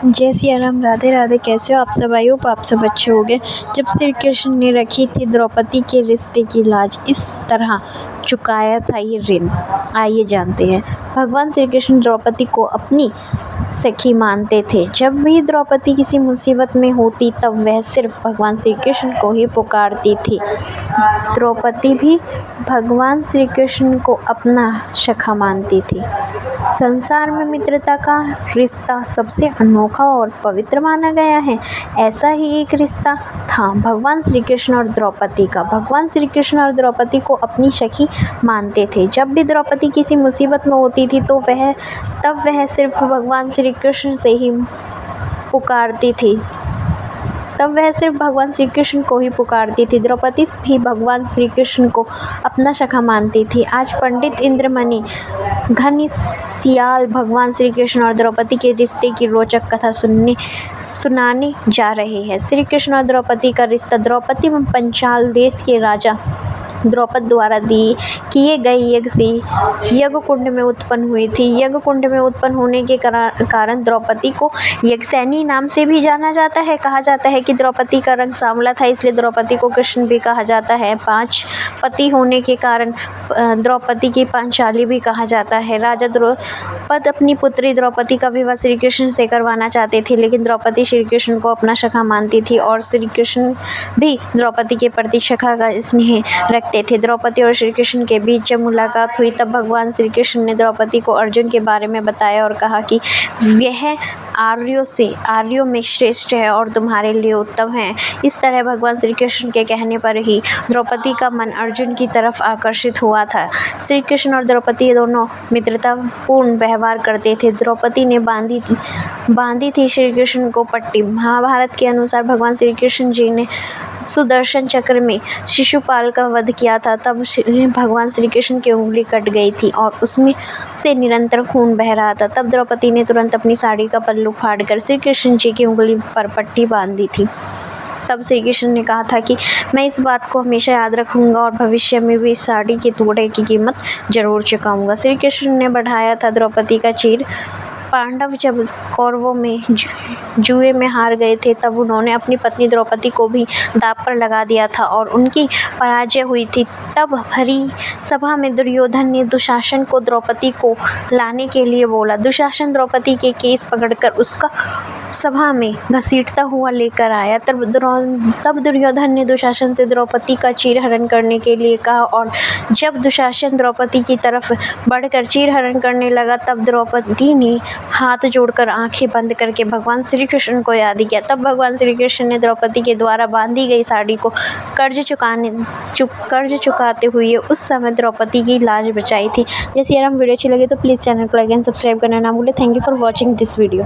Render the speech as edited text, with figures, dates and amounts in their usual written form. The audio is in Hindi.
जय सिया राम, राधे राधे। कैसे हो आप सब? आई होप आप सब अच्छे होंगे। जब श्री कृष्ण ने रखी थी द्रौपदी के रिश्ते की लाज, इस तरह चुकाया था ये ऋण। आइए जानते हैं। भगवान श्री कृष्ण द्रौपदी को अपनी सखी मानते थे। जब भी द्रौपदी किसी मुसीबत में होती तब वह सिर्फ भगवान श्री कृष्ण को ही पुकारती थी। द्रौपदी भी भगवान श्री कृष्ण को अपना सखा मानती थी। संसार में मित्रता का रिश्ता सबसे अनोखा और पवित्र माना गया है। ऐसा ही एक रिश्ता था भगवान श्री कृष्ण और द्रौपदी का। भगवान श्री कृष्ण और द्रौपदी को अपनी सखी मानते थे। जब भी द्रौपदी किसी मुसीबत में होती थी तो वह सिर्फ भगवान श्री कृष्ण से ही पुकारती थी। द्रौपदी भी भगवान श्री कृष्ण को अपना सखा मानती थी। आज पंडित इंद्रमणि घनश्याल भगवान श्री कृष्ण और द्रौपदी के रिश्ते की रोचक कथा सुनाने जा रहे हैं। श्री कृष्ण और द्रौपदी का रिश्ता। द्रौपदी पंचाल देश के राजा द्रौपद द्वारा किए गए यज्ञ से यज्ञ कुंड में उत्पन्न हुई थी। यज्ञ कुंड में उत्पन्न होने के कारण द्रौपदी को यज्ञसेनी नाम से भी जाना जाता है। कहा जाता है कि द्रौपदी का रंग सांवला था, इसलिए द्रौपदी को कृष्ण भी कहा जाता है। 5 पति होने के कारण द्रौपदी की पांचाली भी कहा जाता है। राजा द्रौपद अपनी पुत्री द्रौपदी का विवाह श्री कृष्ण से करवाना चाहते थे, लेकिन द्रौपदी श्री कृष्ण को अपना सखा मानती थी और श्री कृष्ण भी द्रौपदी के प्रति सखा का स्नेह रखते थे। द्रौपदी और श्री कृष्ण के बीच जब मुलाकात हुई तब भगवान श्री कृष्ण ने द्रौपदी को अर्जुन के बारे में बताया और कहा कि यह आर्यों में श्रेष्ठ है और तुम्हारे लिए उत्तम है। इस तरह भगवान श्री कृष्ण के कहने पर ही द्रौपदी का मन अर्जुन की तरफ आकर्षित हुआ था। श्री कृष्ण और द्रौपदी दोनों मित्रतापूर्ण व्यवहार करते थे। द्रौपदी ने बांधी थी श्री कृष्ण को पट्टी। महाभारत के अनुसार भगवान श्री कृष्ण जी ने सुदर्शन चक्र में शिशुपाल का वध किया था। तब भगवान श्री कृष्ण की उंगली कट गई थी और उसमें से निरंतर खून बह रहा था। तब द्रौपदी ने तुरंत अपनी साड़ी का पल्लू फाड़कर श्री कृष्ण जी की उंगली पर पट्टी बांध दी थी। तब श्री कृष्ण ने कहा था कि मैं इस बात को हमेशा याद रखूंगा और भविष्य में भी इस साड़ी के टुकड़े की कीमत जरूर चुकाऊंगा। श्री कृष्ण ने बढ़ाया था द्रौपदी का चीर। पांडव जब कौरवों में जुए में हार गए थे तब उन्होंने अपनी पत्नी द्रौपदी को भी दांव पर लगा दिया था और उनकी पराजय हुई थी। तब भरी सभा में दुर्योधन ने दुशासन को द्रौपदी को लाने के लिए बोला। दुशासन द्रौपदी के केस पकड़कर उसका सभा में घसीटता हुआ लेकर आया। तब दुर्योधन ने दुशासन से द्रौपदी का चीरहरण करने के लिए कहा और जब दुशासन द्रौपदी की तरफ बढ़कर चीरहरण करने लगा तब द्रौपदी ने हाथ जोड़कर आंखें बंद करके भगवान श्री कृष्ण को याद किया। तब भगवान श्री कृष्ण ने द्रौपदी के द्वारा बांधी गई साड़ी को कर्ज चुकाते हुए उस समय द्रौपदी की लाज बचाई थी। जैसे यार हम वीडियो अच्छी लगी तो प्लीज़ चैनल को लाइक एंड सब्सक्राइब करना ना भूलें। Thank you for watching this video.